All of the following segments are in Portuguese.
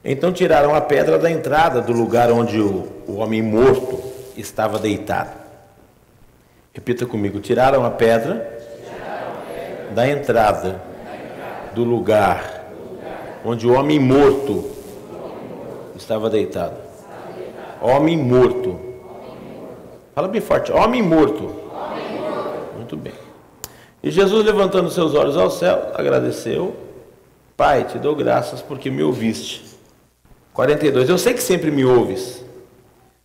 Então tiraram a pedra da entrada do lugar onde o homem morto estava deitado. Repita comigo: tiraram a pedra da entrada do lugar onde o homem morto estava deitado. Homem morto. Fala bem forte: homem morto. Muito bem. E Jesus, levantando seus olhos ao céu, agradeceu: Pai, te dou graças porque me ouviste. 42. Eu sei que sempre me ouves,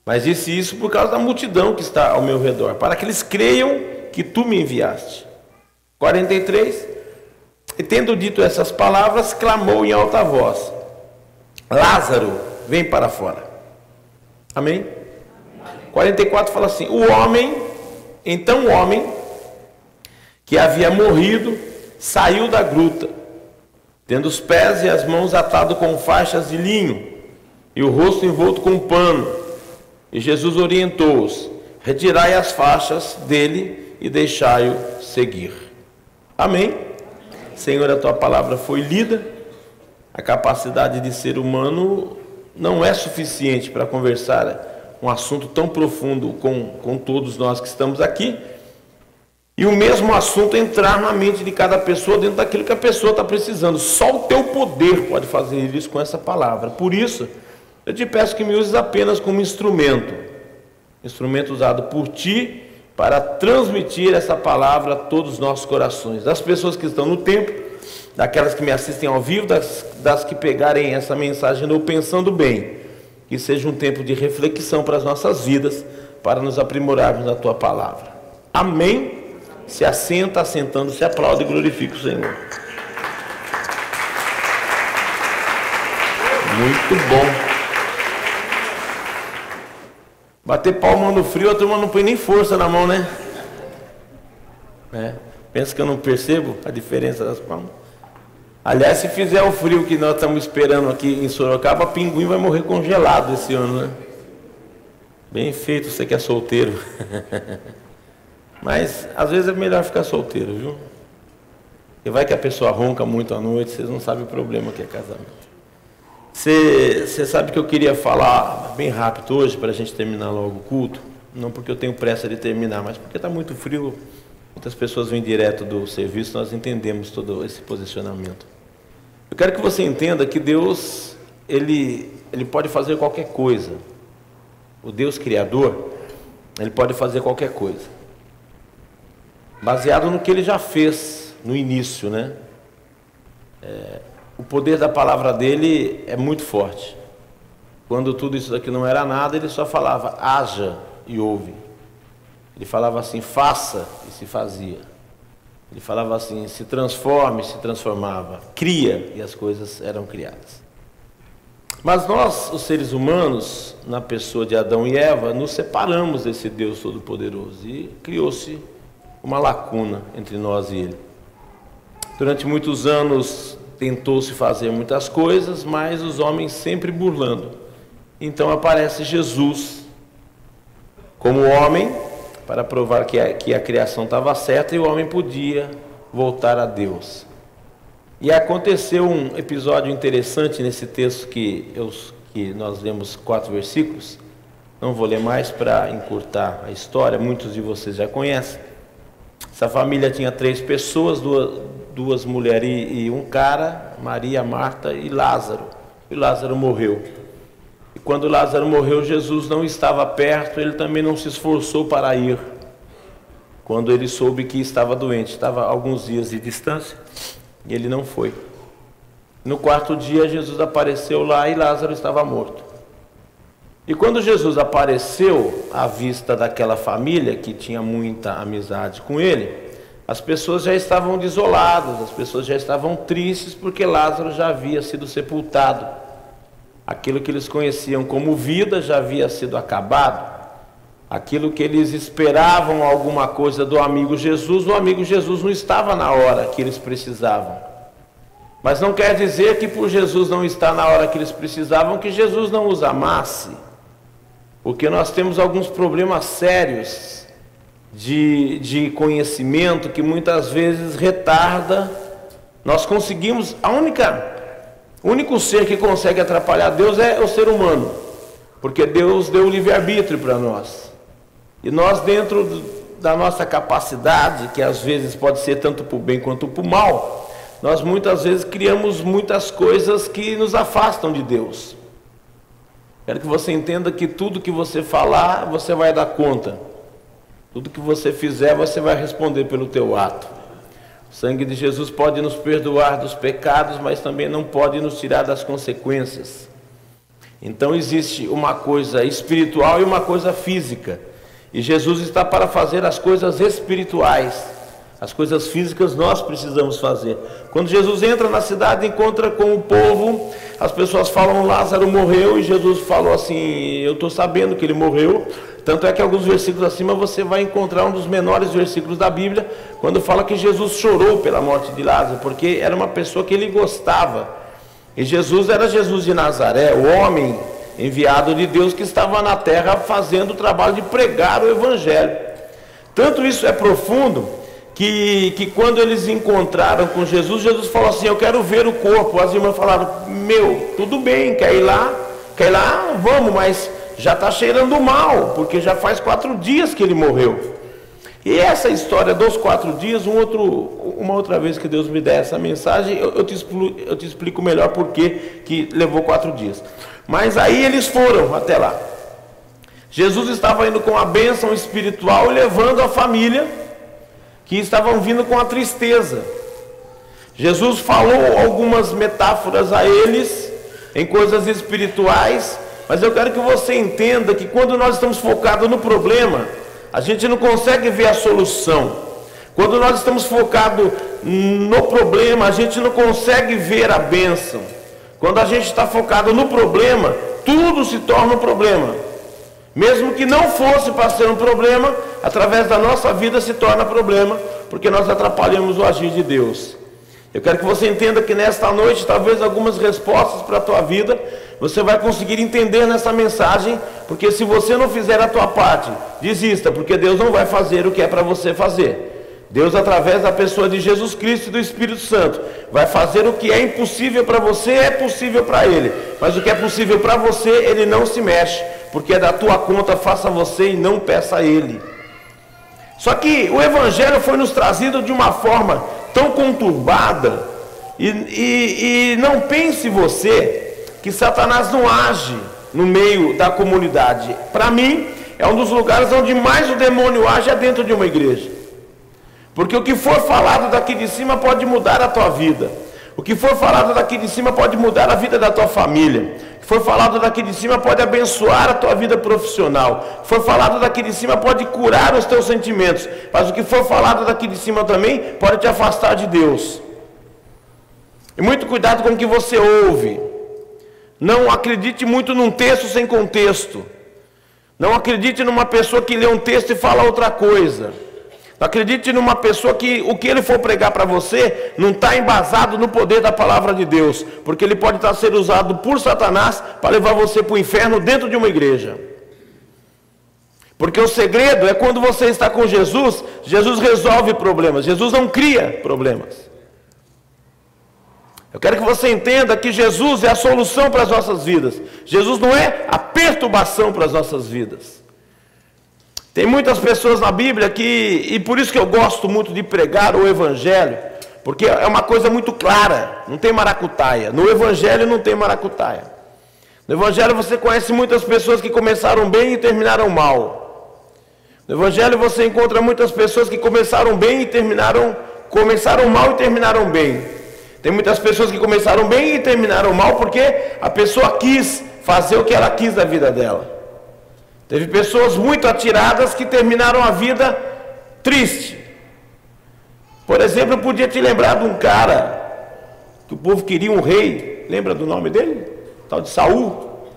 mas disse isso por causa da multidão que está ao meu redor, para que eles creiam que tu me enviaste. 43. E tendo dito essas palavras, clamou em alta voz: Lázaro, vem para fora. Amém? 44 fala assim: Então o homem que havia morrido saiu da gruta, tendo os pés e as mãos atados com faixas de linho e o rosto envolto com pano. E Jesus orientou-os: retirai as faixas dele e deixai-o seguir. Amém? Senhor, a tua palavra foi lida. A capacidade de ser humano não é suficiente para conversar um assunto tão profundo com todos nós que estamos aqui. E o mesmo assunto entrar na mente de cada pessoa dentro daquilo que a pessoa está precisando. Só o teu poder pode fazer isso com essa palavra. Por isso, eu te peço que me uses apenas como instrumento usado por ti para transmitir essa palavra a todos os nossos corações, das pessoas que estão no templo, daquelas que me assistem ao vivo, das que pegarem essa mensagem no Pensando Bem. Que seja um tempo de reflexão para as nossas vidas, para nos aprimorarmos na tua palavra. Amém? Se assenta, assentando, se aplaude e glorifica o Senhor. Muito bom. Bater palma no frio, a turma não põe nem força na mão, né? Pensa que eu não percebo a diferença das palmas? Aliás, se fizer o frio que nós estamos esperando aqui em Sorocaba, pinguim vai morrer congelado esse ano, né? Bem feito, você que é solteiro. Mas às vezes é melhor ficar solteiro, viu? E vai que a pessoa ronca muito à noite, vocês não sabem o problema que é casamento. Você sabe que eu queria falar bem rápido hoje, para a gente terminar logo o culto. Não porque eu tenho pressa de terminar, mas porque está muito frio. Muitas pessoas vêm direto do serviço, nós entendemos todo esse posicionamento. Eu quero que você entenda que Deus, Ele pode fazer qualquer coisa. O Deus Criador, Ele pode fazer qualquer coisa. Baseado no que Ele já fez no início, né? O poder da palavra dele é muito forte. Quando tudo isso daqui não era nada, ele só falava: haja e ouve. Ele falava assim: faça e se fazia. Ele falava assim: se transforme e se transformava. Cria e as coisas eram criadas. Mas nós, os seres humanos, na pessoa de Adão e Eva, nos separamos desse Deus Todo-Poderoso e criou-se uma lacuna entre nós e Ele. Durante muitos anos tentou-se fazer muitas coisas, mas os homens sempre burlando. Então aparece Jesus como homem para provar que a criação estava certa e o homem podia voltar a Deus. E aconteceu um episódio interessante nesse texto que nós lemos 4 versículos. Não vou ler mais para encurtar a história, muitos de vocês já conhecem. Essa família tinha 3 pessoas, duas mulheres e um cara, Maria, Marta e Lázaro. E Lázaro morreu. E quando Lázaro morreu, Jesus não estava perto, ele também não se esforçou para ir. Quando ele soube que estava doente, estava a alguns dias de distância, e ele não foi. No 4º dia, Jesus apareceu lá e Lázaro estava morto. E quando Jesus apareceu à vista daquela família, que tinha muita amizade com ele, as pessoas já estavam desoladas, as pessoas já estavam tristes, porque Lázaro já havia sido sepultado. Aquilo que eles conheciam como vida já havia sido acabado. Aquilo que eles esperavam alguma coisa do amigo Jesus, o amigo Jesus não estava na hora que eles precisavam. Mas não quer dizer que por Jesus não estar na hora que eles precisavam, que Jesus não os amasse. Porque nós temos alguns problemas sérios de conhecimento que muitas vezes retarda. Nós conseguimos, a única O único ser que consegue atrapalhar Deus é o ser humano, porque Deus deu o livre-arbítrio para nós. E nós, dentro da nossa capacidade, que às vezes pode ser tanto para o bem quanto para o mal, nós muitas vezes criamos muitas coisas que nos afastam de Deus. Quero que você entenda que tudo que você falar, você vai dar conta. Tudo que você fizer, você vai responder pelo teu ato. O sangue de Jesus pode nos perdoar dos pecados, mas também não pode nos tirar das consequências. Então existe uma coisa espiritual e uma coisa física. E Jesus está para fazer as coisas espirituais. As coisas físicas nós precisamos fazer. Quando Jesus entra na cidade, encontra com o povo, as pessoas falam: Lázaro morreu, e Jesus falou assim: eu estou sabendo que ele morreu. Tanto é que alguns versículos acima você vai encontrar um dos menores versículos da Bíblia, quando fala que Jesus chorou pela morte de Lázaro, porque era uma pessoa que ele gostava. E Jesus era Jesus de Nazaré, o homem enviado de Deus que estava na terra fazendo o trabalho de pregar o Evangelho. Tanto isso é profundo que quando eles encontraram com Jesus, Jesus falou assim: eu quero ver o corpo. As irmãs falaram: meu, tudo bem, quer ir lá? Vamos, mas já está cheirando mal, porque já faz 4 dias que ele morreu. E essa história dos 4 dias, uma outra vez que Deus me der essa mensagem, eu te explico melhor por que levou 4 dias. Mas aí eles foram até lá. Jesus estava indo com a bênção espiritual e levando a família que estavam vindo com a tristeza. Jesus falou algumas metáforas a eles em coisas espirituais, mas eu quero que você entenda que quando nós estamos focados no problema, a gente não consegue ver a solução. Quando nós estamos focados no problema, a gente não consegue ver a bênção. Quando a gente está focado no problema, tudo se torna um problema. Mesmo que não fosse para ser um problema, através da nossa vida se torna problema, porque nós atrapalhamos o agir de Deus. Eu quero que você entenda que nesta noite, talvez algumas respostas para a tua vida, você vai conseguir entender nessa mensagem, porque se você não fizer a tua parte, desista, porque Deus não vai fazer o que é para você fazer. Deus, através da pessoa de Jesus Cristo e do Espírito Santo, vai fazer o que é impossível para você, é possível para Ele. Mas o que é possível para você, Ele não se mexe, porque é da tua conta, faça você e não peça a Ele. Só que o Evangelho foi nos trazido de uma forma tão conturbada, e não pense você que Satanás não age no meio da comunidade. Para mim, é um dos lugares onde mais o demônio age é dentro de uma igreja. Porque o que for falado daqui de cima pode mudar a tua vida. O que for falado daqui de cima pode mudar a vida da tua família. O que for falado daqui de cima pode abençoar a tua vida profissional. O que for falado daqui de cima pode curar os teus sentimentos. Mas o que for falado daqui de cima também pode te afastar de Deus. E muito cuidado com o que você ouve. Não acredite muito num texto sem contexto. Não acredite numa pessoa que lê um texto e fala outra coisa. Não acredite numa pessoa que o que ele for pregar para você não está embasado no poder da palavra de Deus, porque ele pode estar sendo usado por Satanás para levar você para o inferno dentro de uma igreja. Porque o segredo é quando você está com Jesus, Jesus resolve problemas, Jesus não cria problemas. Eu quero que você entenda que Jesus é a solução para as nossas vidas. Jesus não é a perturbação para as nossas vidas. Tem muitas pessoas na Bíblia e por isso que eu gosto muito de pregar o Evangelho, porque é uma coisa muito clara, não tem maracutaia. No Evangelho não tem maracutaia. No Evangelho você conhece muitas pessoas que começaram bem e terminaram mal. No Evangelho você encontra muitas pessoas que começaram bem e começaram mal e terminaram bem. Tem muitas pessoas que começaram bem e terminaram mal porque a pessoa quis fazer o que ela quis da vida dela. Teve pessoas muito atiradas que terminaram a vida triste. Por exemplo, eu podia te lembrar de um cara que o povo queria um rei. Lembra do nome dele? Tal de Saul.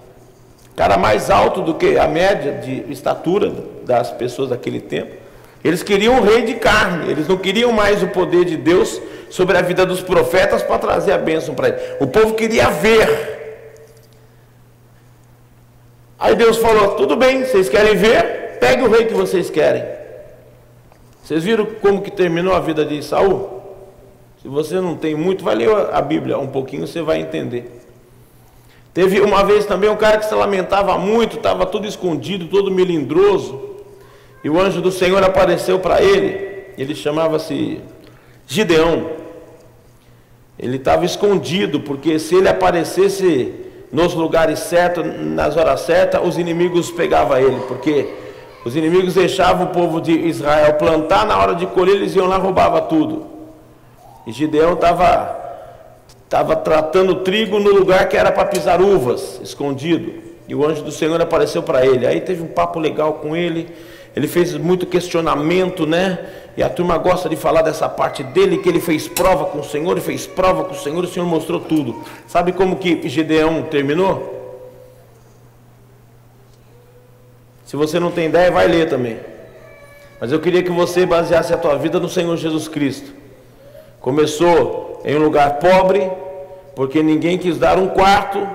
Cara mais alto do que a média de estatura das pessoas daquele tempo. Eles queriam um rei de carne. Eles não queriam mais o poder de Deus sobre a vida dos profetas para trazer a bênção para ele. O povo queria ver. Aí Deus falou: tudo bem, vocês querem ver? Pegue o rei que vocês querem. Vocês viram como que terminou a vida de Saul? Se você não tem muito, vai ler a Bíblia um pouquinho, você vai entender. Teve uma vez também um cara que se lamentava muito, estava tudo escondido, todo melindroso, e o anjo do Senhor apareceu para ele. Ele chamava-se Gideão. Ele estava escondido, porque se ele aparecesse nos lugares certos, nas horas certas, os inimigos pegavam ele, porque os inimigos deixavam o povo de Israel plantar, na hora de colher eles iam lá e roubavam tudo. E Gideão estava tratando trigo no lugar que era para pisar uvas, escondido. E o anjo do Senhor apareceu para ele. Aí teve um papo legal com ele. Ele fez muito questionamento, né? E a turma gosta de falar dessa parte dele, que ele fez prova com o Senhor, e fez prova com o Senhor mostrou tudo. Sabe como que Gideão terminou? Se você não tem ideia, vai ler também. Mas eu queria que você baseasse a tua vida no Senhor Jesus Cristo. Começou em um lugar pobre, porque ninguém quis dar um quarto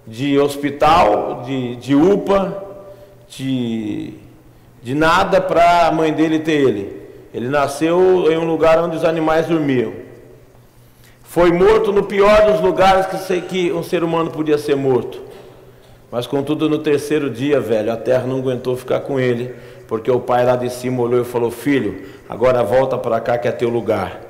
de hospital, de UPA, de nada para a mãe dele ter ele. Ele nasceu em um lugar onde os animais dormiam. Foi morto no pior dos lugares que um ser humano podia ser morto. Mas contudo no terceiro dia, velho, a terra não aguentou ficar com ele, porque o pai lá de cima olhou e falou: filho, agora volta para cá que é teu lugar.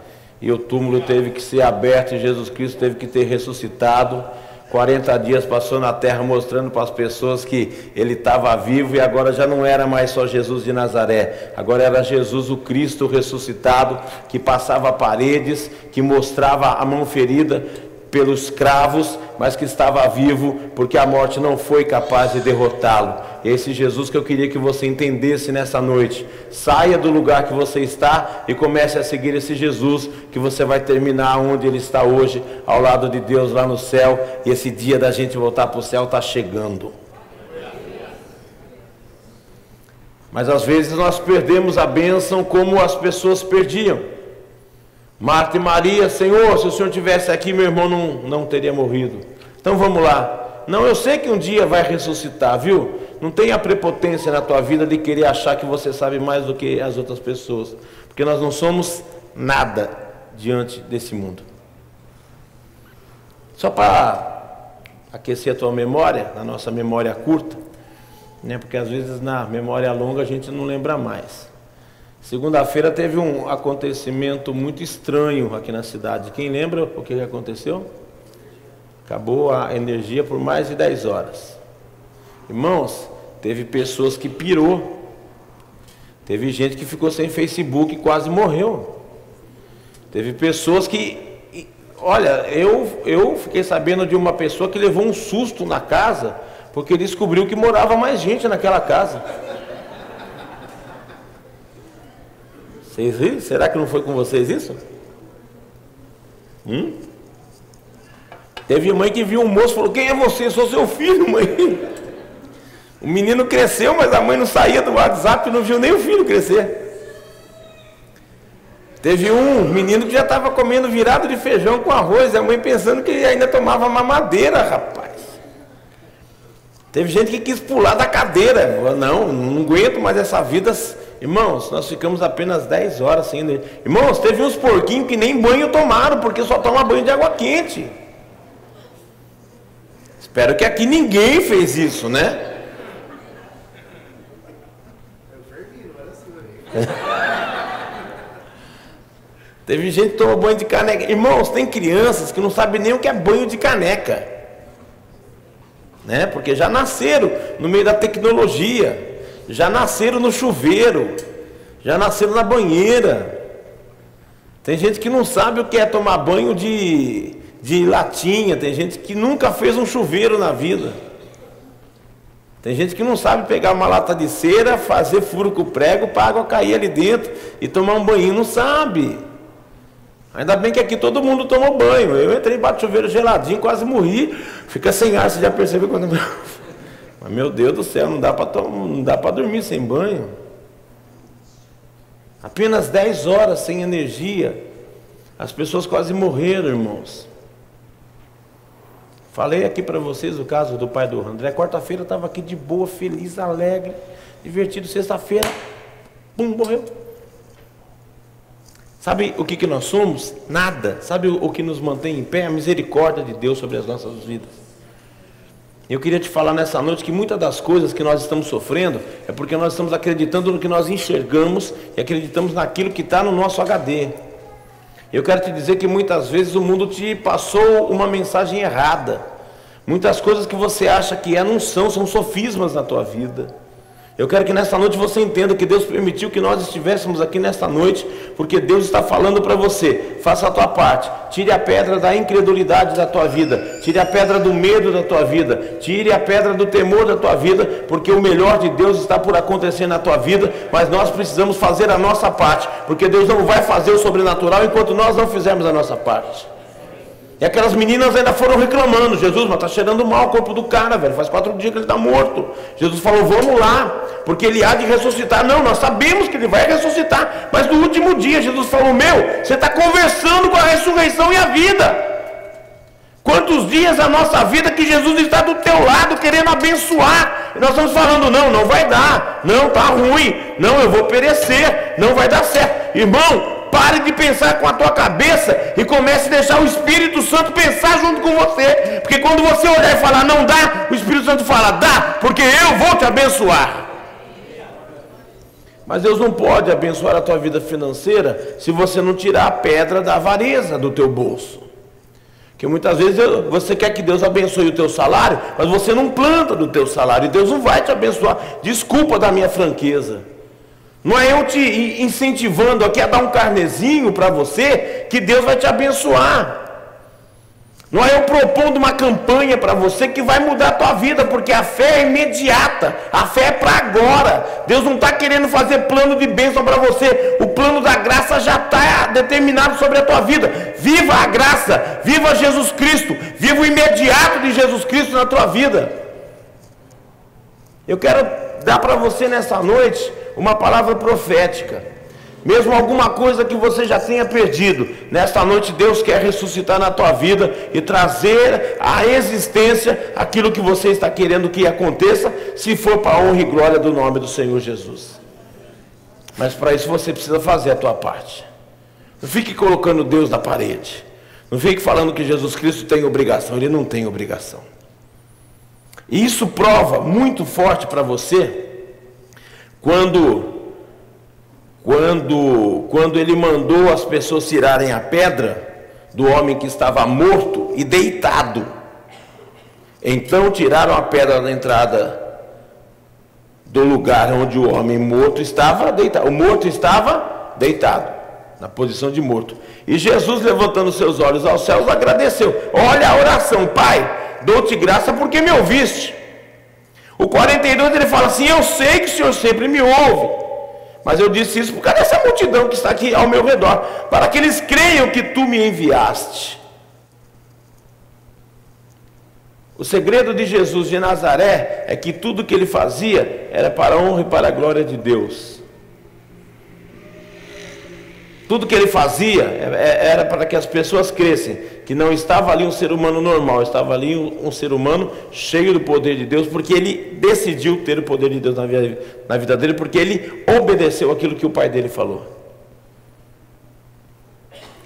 E o túmulo teve que ser aberto, e Jesus Cristo teve que ter ressuscitado. 40 dias passou na terra mostrando para as pessoas que ele estava vivo, e agora já não era mais só Jesus de Nazaré, agora era Jesus o Cristo ressuscitado, que passava paredes, que mostrava a mão ferida pelos cravos, mas que estava vivo, porque a morte não foi capaz de derrotá-lo. E é esse Jesus que eu queria que você entendesse nessa noite. Saia do lugar que você está e comece a seguir esse Jesus, que você vai terminar onde ele está hoje, ao lado de Deus lá no céu. E esse dia da gente voltar para o céu está chegando. Mas às vezes nós perdemos a bênção como as pessoas perdiam. Marta e Maria: Senhor, se o Senhor estivesse aqui, meu irmão não teria morrido. Então vamos lá. Não, eu sei que um dia vai ressuscitar, viu? Não tenha prepotência na tua vida de querer achar que você sabe mais do que as outras pessoas, porque nós não somos nada diante desse mundo. Só para aquecer a tua memória, na nossa memória curta, né? Porque às vezes na memória longa a gente não lembra mais. Segunda-feira teve um acontecimento muito estranho aqui na cidade. Quem lembra o que aconteceu? Acabou a energia por mais de 10 horas. Irmãos, teve pessoas que pirou. Teve gente que ficou sem Facebook e quase morreu. Teve pessoas que... Olha, eu fiquei sabendo de uma pessoa que levou um susto na casa, porque descobriu que morava mais gente naquela casa. Vocês riram? Será que não foi com vocês isso? Teve mãe que viu um moço e falou: quem é você? Eu sou seu filho, mãe. O menino cresceu, mas a mãe não saía do WhatsApp e não viu nem o filho crescer. Teve um menino que já estava comendo virado de feijão com arroz, e a mãe pensando que ele ainda tomava mamadeira, rapaz. Teve gente que quis pular da cadeira. Não aguento mais essa vida. Irmãos, nós ficamos apenas 10 horas sem energia. Irmãos, teve uns porquinhos que nem banho tomaram, porque só toma banho de água quente. Espero que aqui ninguém fez isso, né? Teve gente que toma banho de caneca. Irmãos, tem crianças que não sabem nem o que é banho de caneca, né? Porque já nasceram no meio da tecnologia, já nasceram no chuveiro, já nasceram na banheira. Tem gente que não sabe o que é tomar banho de latinha. Tem gente que nunca fez um chuveiro na vida. Tem gente que não sabe pegar uma lata de cera, fazer furo com prego para a água cair ali dentro e tomar um banho. Não sabe. Ainda bem que aqui todo mundo tomou banho. Eu entrei embaixo do chuveiro geladinho, quase morri. Fica sem ar, você já percebeu quando... Mas meu Deus do céu, não dá para dormir sem banho. Apenas 10 horas sem energia. As pessoas quase morreram, irmãos. Falei aqui para vocês o caso do pai do André. Quarta-feira estava aqui de boa, feliz, alegre, divertido. Sexta-feira, pum, morreu. Sabe o que nós somos? Nada. Sabe o que nos mantém em pé? A misericórdia de Deus sobre as nossas vidas. Eu queria te falar nessa noite que muitas das coisas que nós estamos sofrendo é porque nós estamos acreditando no que nós enxergamos e acreditamos naquilo que está no nosso HD. Eu quero te dizer que muitas vezes o mundo te passou uma mensagem errada. Muitas coisas que você acha que não são sofismas na tua vida. Eu quero que nessa noite você entenda que Deus permitiu que nós estivéssemos aqui nesta noite, porque Deus está falando para você: faça a tua parte, tire a pedra da incredulidade da tua vida, tire a pedra do medo da tua vida, tire a pedra do temor da tua vida, porque o melhor de Deus está por acontecer na tua vida, mas nós precisamos fazer a nossa parte, porque Deus não vai fazer o sobrenatural enquanto nós não fizermos a nossa parte. E aquelas meninas ainda foram reclamando: Jesus, mas está cheirando mal o corpo do cara, velho, faz 4 dias que ele está morto. Jesus falou: vamos lá, porque ele há de ressuscitar. Não, nós sabemos que ele vai ressuscitar, mas no último dia Jesus falou: meu, você está conversando com a ressurreição e a vida. Quantos dias da nossa vida que Jesus está do teu lado querendo abençoar, e nós estamos falando: não vai dar, não, está ruim, não, eu vou perecer, não vai dar certo. Irmão, pare de pensar com a tua cabeça e comece a deixar o Espírito Santo pensar junto com você. Porque quando você olhar e falar não dá, o Espírito Santo fala: dá, porque eu vou te abençoar. Mas Deus não pode abençoar a tua vida financeira se você não tirar a pedra da avareza do teu bolso. Porque muitas vezes você quer que Deus abençoe o teu salário, mas você não planta do teu salário, e Deus não vai te abençoar. Desculpa da minha franqueza. Não é eu te incentivando aqui a dar um carnezinho para você que Deus vai te abençoar. Não é eu propondo uma campanha para você que vai mudar a tua vida, porque a fé é imediata, a fé é para agora. Deus não está querendo fazer plano de bênção para você, o plano da graça já está determinado sobre a tua vida. Viva a graça, viva Jesus Cristo, viva o imediato de Jesus Cristo na tua vida. Eu quero dar para você nessa noite uma palavra profética. Mesmo alguma coisa que você já tenha perdido, nesta noite Deus quer ressuscitar na tua vida e trazer à existência aquilo que você está querendo que aconteça, se for para a honra e glória do nome do Senhor Jesus. Mas para isso você precisa fazer a tua parte. Não fique colocando Deus na parede. Não fique falando que Jesus Cristo tem obrigação. Ele não tem obrigação. E isso prova muito forte para você quando ele mandou as pessoas tirarem a pedra do homem que estava morto e deitado. Então tiraram a pedra da entrada do lugar onde o homem morto estava deitado. O morto estava deitado, na posição de morto. E Jesus, levantando seus olhos aos céus, agradeceu. Olha a oração: Pai, dou-te graça porque me ouviste. O 42 ele fala assim: eu sei que o Senhor sempre me ouve, mas eu disse isso por causa dessa multidão que está aqui ao meu redor, para que eles creiam que tu me enviaste. O segredo de Jesus de Nazaré é que tudo que ele fazia era para a honra e para a glória de Deus. Tudo que ele fazia era para que as pessoas crescem que não estava ali um ser humano normal, estava ali um ser humano cheio do poder de Deus, porque ele decidiu ter o poder de Deus na vida dele, porque ele obedeceu aquilo que o pai dele falou.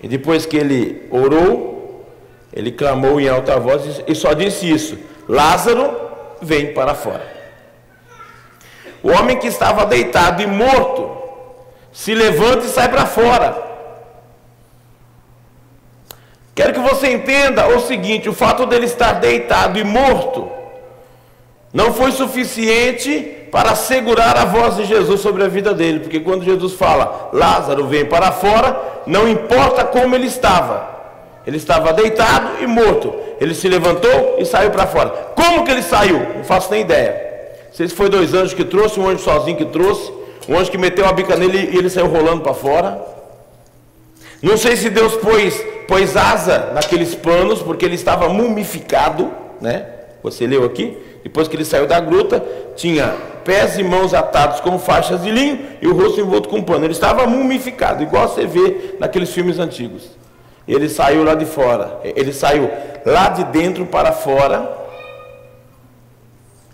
E depois que ele orou, ele clamou em alta voz e só disse isso: Lázaro, vem para fora. O homem que estava deitado e morto se levanta e sai para fora. Quero que você entenda o seguinte: o fato dele estar deitado e morto não foi suficiente para segurar a voz de Jesus sobre a vida dele, porque quando Jesus fala Lázaro vem para fora, não importa como ele estava deitado e morto, ele se levantou e saiu para fora. Como que ele saiu? Não faço nem ideia. Não sei se foi 2 anjos que trouxe, um anjo sozinho que trouxe, um anjo que meteu a bica nele e ele saiu rolando para fora. Não sei se Deus pôs asa naqueles panos, porque ele estava mumificado, né? Você leu aqui? Depois que ele saiu da gruta, tinha pés e mãos atados com faixas de linho e o rosto envolto com pano. Ele estava mumificado, igual você vê naqueles filmes antigos. Ele saiu lá de fora, ele saiu lá de dentro para fora,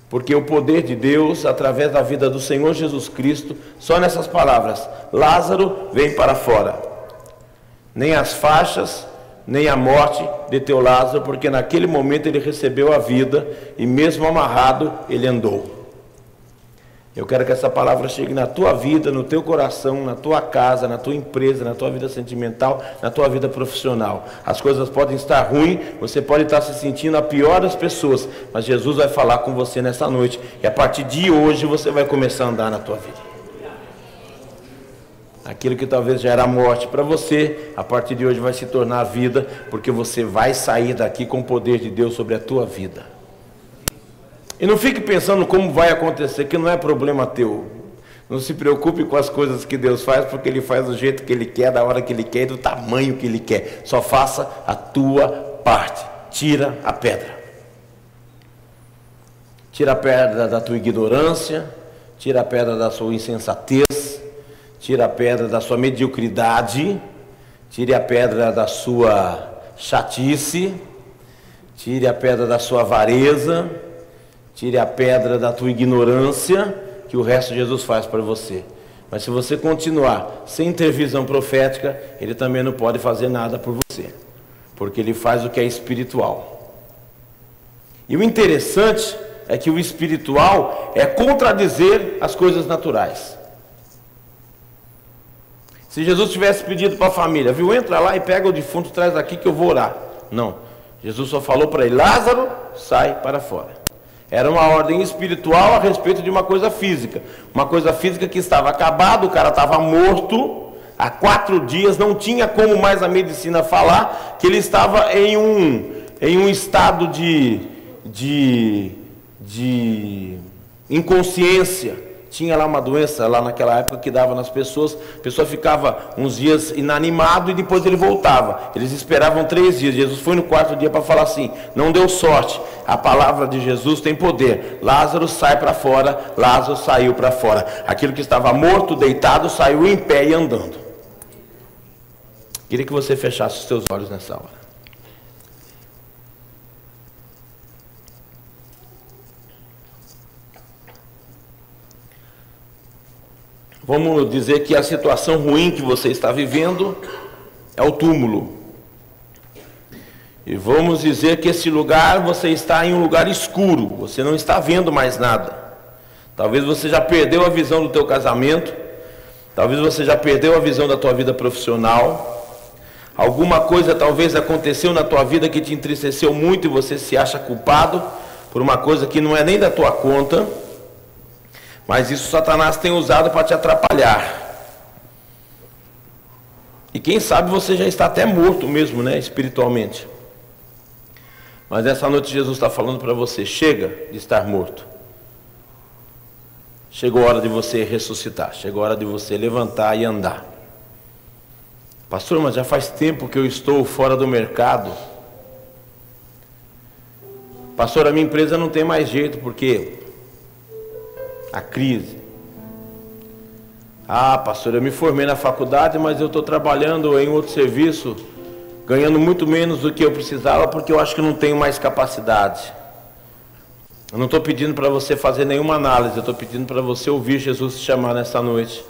porque o poder de Deus, através da vida do Senhor Jesus Cristo, só nessas palavras: Lázaro, vem para fora. Nem as faixas, nem a morte de teu Lázaro, porque naquele momento ele recebeu a vida e mesmo amarrado ele andou. Eu quero que essa palavra chegue na tua vida, no teu coração, na tua casa, na tua empresa, na tua vida sentimental, na tua vida profissional. As coisas podem estar ruins, você pode estar se sentindo a pior das pessoas, mas Jesus vai falar com você nessa noite, e a partir de hoje você vai começar a andar na tua vida. Aquilo que talvez já era morte para você, a partir de hoje vai se tornar vida, porque você vai sair daqui com o poder de Deus sobre a tua vida. E não fique pensando como vai acontecer, que não é problema teu. Não se preocupe com as coisas que Deus faz, porque Ele faz do jeito que Ele quer, da hora que Ele quer e do tamanho que Ele quer. Só faça a tua parte. Tira a pedra. Tira a pedra da tua ignorância, tira a pedra da sua insensatez, tira a pedra da sua mediocridade, tire a pedra da sua chatice, tire a pedra da sua avareza, tire a pedra da tua ignorância, que o resto Jesus faz para você. Mas se você continuar sem ter visão profética, Ele também não pode fazer nada por você, porque Ele faz o que é espiritual. E o interessante é que o espiritual é contradizer as coisas naturais. Se Jesus tivesse pedido para a família, viu, entra lá e pega o defunto, traz aqui que eu vou orar. Não, Jesus só falou para ele, Lázaro, sai para fora. Era uma ordem espiritual a respeito de uma coisa física. Uma coisa física que estava acabada, o cara estava morto há 4 dias, não tinha como mais a medicina falar que ele estava em um estado de inconsciência. Tinha lá uma doença, lá naquela época, que dava nas pessoas. A pessoa ficava uns dias inanimado e depois ele voltava. Eles esperavam 3 dias. Jesus foi no 4º dia para falar assim, não deu sorte. A palavra de Jesus tem poder. Lázaro sai para fora, Lázaro saiu para fora. Aquilo que estava morto, deitado, saiu em pé e andando. Queria que você fechasse os seus olhos nessa hora. Vamos dizer que a situação ruim que você está vivendo é o túmulo. E vamos dizer que esse lugar, você está em um lugar escuro, você não está vendo mais nada. Talvez você já perdeu a visão do teu casamento, talvez você já perdeu a visão da tua vida profissional. Alguma coisa talvez aconteceu na tua vida que te entristeceu muito e você se acha culpado por uma coisa que não é nem da tua conta. Mas isso Satanás tem usado para te atrapalhar. E quem sabe você já está até morto mesmo, né, espiritualmente. Mas essa noite Jesus está falando para você, chega de estar morto. Chegou a hora de você ressuscitar, chegou a hora de você levantar e andar. Pastor, mas já faz tempo que eu estou fora do mercado. Pastor, a minha empresa não tem mais jeito, porque a crise. Ah, pastor, eu me formei na faculdade, mas eu estou trabalhando em outro serviço, ganhando muito menos do que eu precisava, porque eu acho que não tenho mais capacidade. Eu não estou pedindo para você fazer nenhuma análise, eu estou pedindo para você ouvir Jesus te chamar nessa noite.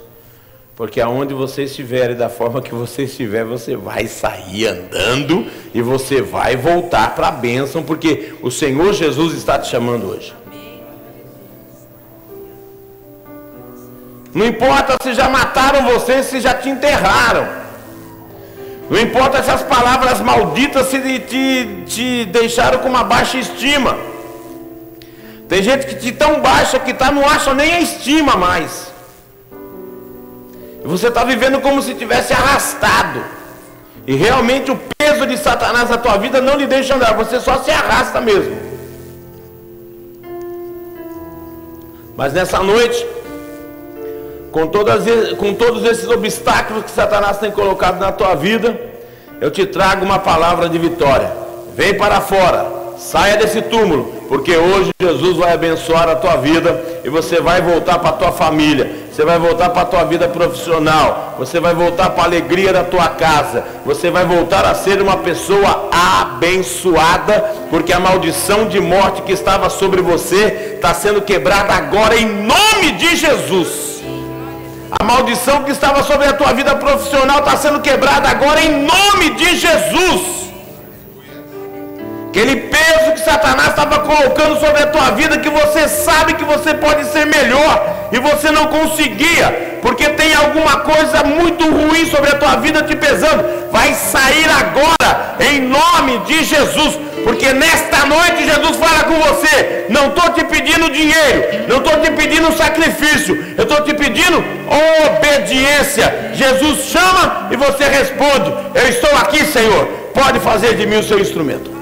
Porque aonde você estiver e da forma que você estiver, você vai sair andando e você vai voltar para a bênção, porque o Senhor Jesus está te chamando hoje. Não importa se já mataram você, se já te enterraram. Não importa se as palavras malditas te deixaram com uma baixa estima. Tem gente que te tão baixa que não acha nem a estima mais. E você está vivendo como se tivesse arrastado. E realmente o peso de Satanás na tua vida não lhe deixa andar. Você só se arrasta mesmo. Mas nessa noite, com todos esses obstáculos que Satanás tem colocado na tua vida, eu te trago uma palavra de vitória. Vem para fora, saia desse túmulo, porque hoje Jesus vai abençoar a tua vida e você vai voltar para a tua família, você vai voltar para a tua vida profissional, você vai voltar para a alegria da tua casa, você vai voltar a ser uma pessoa abençoada, porque a maldição de morte que estava sobre você está sendo quebrada agora em nome de Jesus. A maldição que estava sobre a tua vida profissional está sendo quebrada agora em nome de Jesus. aquele peso que Satanás estava colocando sobre a tua vida, que você sabe que você pode ser melhor e você não conseguia, porque tem alguma coisa muito ruim sobre a tua vida te pesando. Vai sair agora em nome de Jesus, porque nesta noite Jesus fala com você: não estou te pedindo dinheiro, não estou te pedindo sacrifício, eu estou te pedindo obediência. Jesus chama e você responde: eu estou aqui, Senhor, pode fazer de mim o seu instrumento.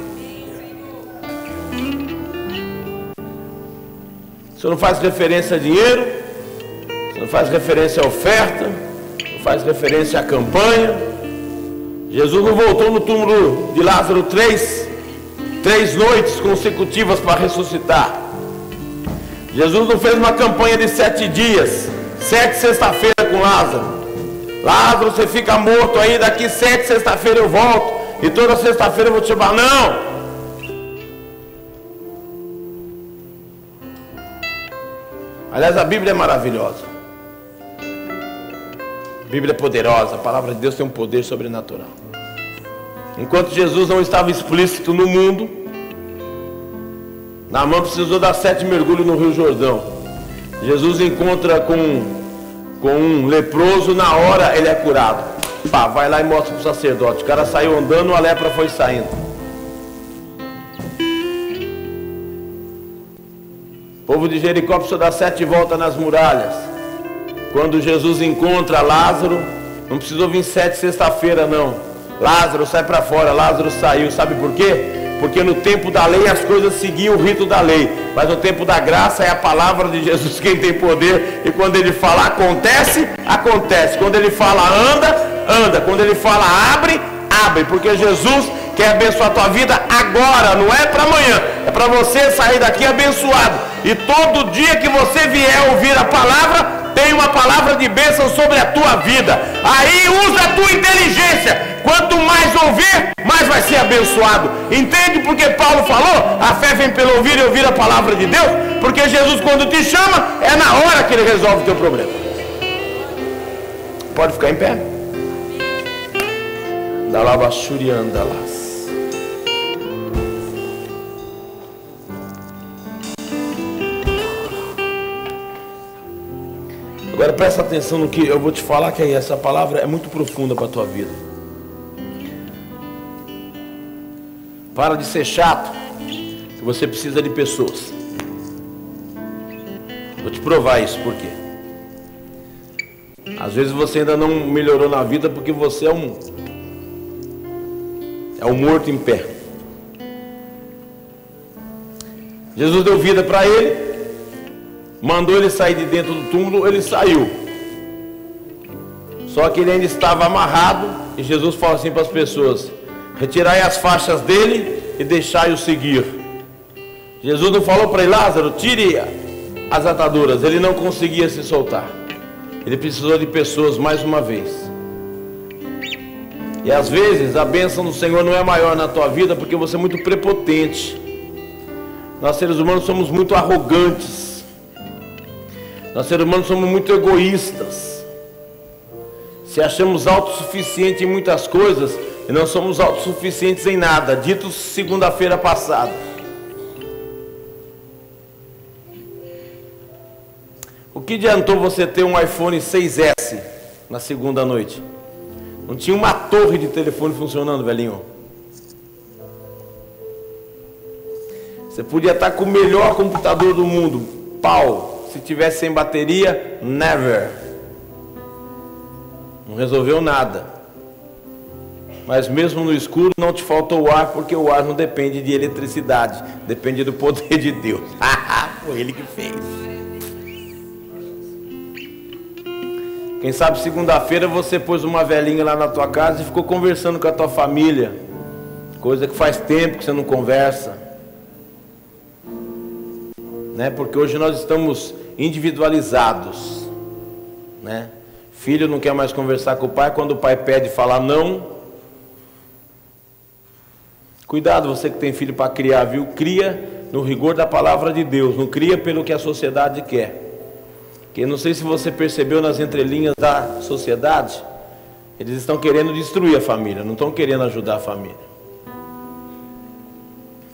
Você não faz referência a dinheiro, você não faz referência a oferta, não faz referência a campanha. Jesus não voltou no túmulo de Lázaro três noites consecutivas para ressuscitar. Jesus não fez uma campanha de 7 dias, 7 sexta-feira com Lázaro. Lázaro, você fica morto aí, daqui 7 sexta-feira eu volto, e toda sexta-feira eu vou te chamar. Não! Aliás, a Bíblia é maravilhosa. A Bíblia é poderosa, a palavra de Deus tem um poder sobrenatural. Enquanto Jesus não estava explícito no mundo, Naamã precisou dar 7 mergulhos no Rio Jordão. Jesus encontra com um leproso, na hora ele é curado. Pá, vai lá e mostra para o sacerdote. O cara saiu andando, a lepra foi saindo. O povo de Jericó precisou dar 7 voltas nas muralhas. Quando Jesus encontra Lázaro, não precisou vir 7 sexta-feira não. Lázaro, sai para fora. Lázaro saiu, sabe por quê? Porque no tempo da lei as coisas seguiam o rito da lei, mas no tempo da graça é a palavra de Jesus quem tem poder. E quando ele fala acontece, acontece. Quando ele fala anda, anda. Quando ele fala abre, abre. Porque Jesus quer abençoar a tua vida agora, não é para amanhã. É para você sair daqui abençoado. E todo dia que você vier ouvir a palavra, tem uma palavra de bênção sobre a tua vida. Aí usa a tua inteligência. Quanto mais ouvir, mais vai ser abençoado. Entende porque Paulo falou? A fé vem pelo ouvir e ouvir a palavra de Deus. Porque Jesus, quando te chama, é na hora que ele resolve o teu problema. Pode ficar em pé. Dalabachuriandalas. Agora presta atenção no que eu vou te falar, que essa palavra é muito profunda para a tua vida. Para de ser chato, que você precisa de pessoas. Vou te provar isso, por quê? Às vezes você ainda não melhorou na vida porque você é um morto em pé. Jesus deu vida para ele, mandou ele sair de dentro do túmulo, ele saiu. Só que ele ainda estava amarrado, e Jesus fala assim para as pessoas: retirai as faixas dele e deixai-o seguir. Jesus não falou para ele: Lázaro, tire as ataduras. Ele não conseguia se soltar. Ele precisou de pessoas mais uma vez. E às vezes a bênção do Senhor não é maior na tua vida porque você é muito prepotente. Nós seres humanos somos muito arrogantes. Nós seres humanos somos muito egoístas. Se achamos autossuficientes em muitas coisas e não somos autossuficientes em nada. Dito segunda-feira passada. O que adiantou você ter um iPhone 6S na segunda noite? Não tinha uma torre de telefone funcionando, velhinho. Você podia estar com o melhor computador do mundo, pau. Se tivesse sem bateria, never. Não resolveu nada. Mas mesmo no escuro não te faltou o ar, porque o ar não depende de eletricidade, depende do poder de Deus. Foi ele que fez. Quem sabe segunda-feira você pôs uma velhinha lá na tua casa e ficou conversando com a tua família, coisa que faz tempo que você não conversa, né? Porque hoje nós estamos individualizados, né? Filho não quer mais conversar com o pai, quando o pai pede, fala não. Cuidado, você que tem filho para criar, viu? Cria no rigor da palavra de Deus, não cria pelo que a sociedade quer. Que não sei se você percebeu nas entrelinhas da sociedade, eles estão querendo destruir a família, não estão querendo ajudar a família.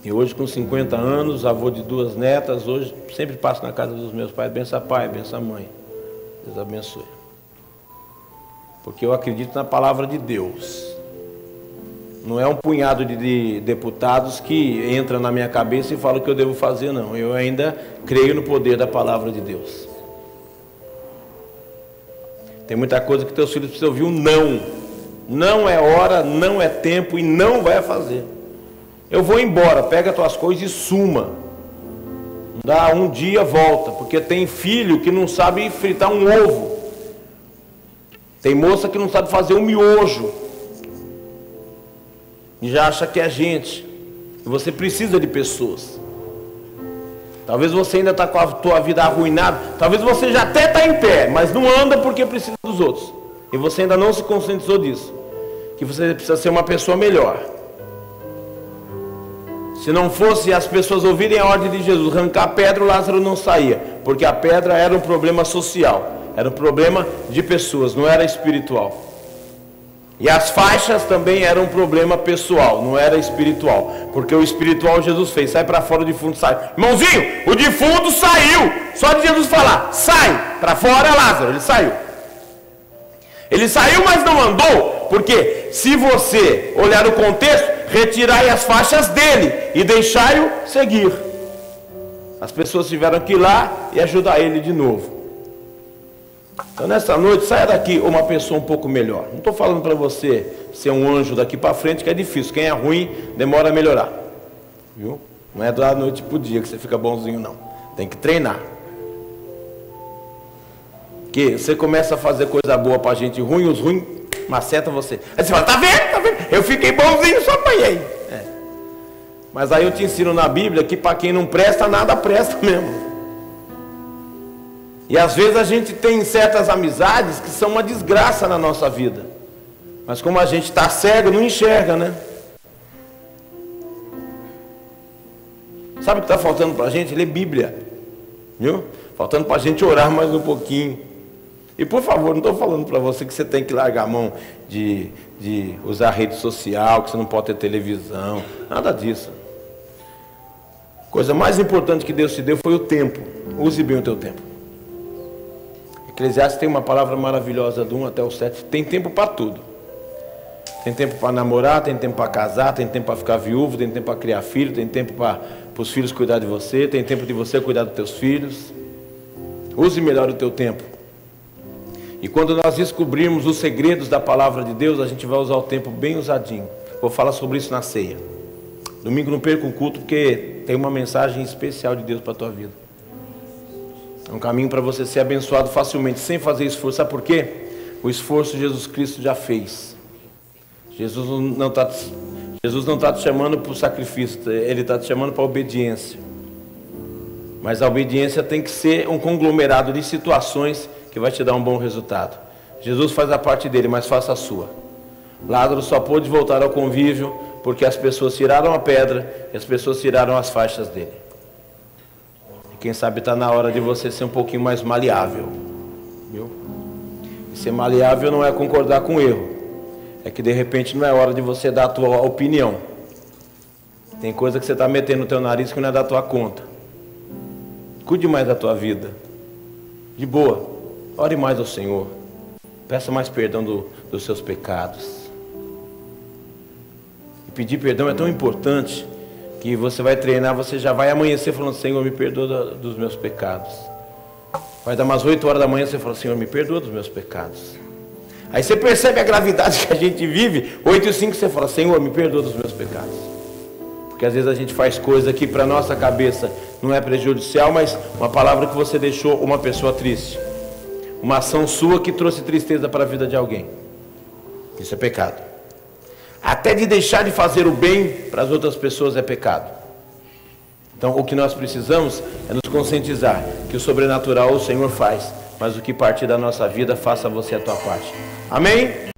E hoje com 50 anos, avô de 2 netas, hoje sempre passo na casa dos meus pais, benção pai, benção mãe. Deus abençoe. Porque eu acredito na palavra de Deus. Não é um punhado de deputados que entra na minha cabeça e fala o que eu devo fazer, não. Eu ainda creio no poder da palavra de Deus. Tem muita coisa que teus filhos precisam ouvir um não. Não é hora, não é tempo e não vai fazer. Eu vou embora, pega tuas coisas e suma. Dá um dia, volta. Porque tem filho que não sabe fritar um ovo. Tem moça que não sabe fazer um miojo. E já acha que é gente. E você precisa de pessoas. Talvez você ainda está com a tua vida arruinada. Talvez você já até está em pé, mas não anda porque precisa dos outros. E você ainda não se conscientizou disso. Que você precisa ser uma pessoa melhor. Se não fosse as pessoas ouvirem a ordem de Jesus, arrancar a pedra, o Lázaro não saía. Porque a pedra era um problema social. Era um problema de pessoas, não era espiritual. E as faixas também eram um problema pessoal, não era espiritual. Porque o espiritual Jesus fez, sai para fora, o defunto sai. Irmãozinho, o defunto saiu. Só de Jesus falar, sai, para fora Lázaro, ele saiu. Ele saiu, mas não andou. Porque se você olhar o contexto, retirai as faixas dele e deixai-o seguir. As pessoas tiveram que ir lá e ajudar ele de novo. Então nessa noite, saia daqui uma pessoa um pouco melhor. Não estou falando para você ser um anjo daqui para frente, que é difícil. Quem é ruim, demora a melhorar. Viu? Não é da noite para o dia que você fica bonzinho, não. Tem que treinar. Que você começa a fazer coisa boa para gente ruim, os ruins macetam você. Aí você fala, tá vendo? Tá vendo? Eu fiquei bonzinho, só apanhei. Mas aí eu te ensino na Bíblia que para quem não presta, nada presta mesmo. E às vezes a gente tem certas amizades que são uma desgraça na nossa vida. Mas como a gente está cego, não enxerga, né? Sabe o que está faltando para a gente? Ler Bíblia. Viu? Faltando para a gente orar mais um pouquinho. E por favor, não estou falando para você que você tem que largar a mão de usar rede social, que você não pode ter televisão. Nada disso. A coisa mais importante que Deus te deu foi o tempo. Use bem o teu tempo. Eclesiastes tem uma palavra maravilhosa do 1 até o 7. Tem tempo para tudo. Tem tempo para namorar, tem tempo para casar, tem tempo para ficar viúvo, tem tempo para criar filho, tem tempo para os filhos cuidar de você, tem tempo de você cuidar dos teus filhos. Use melhor o teu tempo. E quando nós descobrirmos os segredos da palavra de Deus, a gente vai usar o tempo bem usadinho. Vou falar sobre isso na ceia. Domingo não perca um culto, porque tem uma mensagem especial de Deus para a tua vida. É um caminho para você ser abençoado facilmente, sem fazer esforço. Sabe por quê? O esforço Jesus Cristo já fez. Jesus não está te chamando para o sacrifício, Ele está te chamando para a obediência. Mas a obediência tem que ser um conglomerado de situações que vai te dar um bom resultado. Jesus faz a parte dele, mas faça a sua. Lázaro só pôde voltar ao convívio porque as pessoas tiraram a pedra e as pessoas tiraram as faixas dele. Quem sabe está na hora de você ser um pouquinho mais maleável. Viu? E ser maleável não é concordar com o erro. É que de repente não é hora de você dar a tua opinião. Tem coisa que você está metendo no teu nariz que não é da tua conta. Cuide mais da tua vida. De boa. Ore mais ao Senhor. Peça mais perdão dos seus pecados. E pedir perdão é tão importante que você vai treinar, você já vai amanhecer falando, Senhor, me perdoa dos meus pecados. Vai dar umas 8 horas da manhã, você fala, Senhor, me perdoa dos meus pecados. Aí você percebe a gravidade que a gente vive, 8 e 5 você fala, Senhor, me perdoa dos meus pecados. Porque às vezes a gente faz coisa que para nossa cabeça não é prejudicial, mas uma palavra que você deixou uma pessoa triste. Uma ação sua que trouxe tristeza para a vida de alguém. Isso é pecado. Até de deixar de fazer o bem para as outras pessoas é pecado. Então o que nós precisamos é nos conscientizar que o sobrenatural o Senhor faz, mas o que partir da nossa vida, faça você a tua parte. Amém?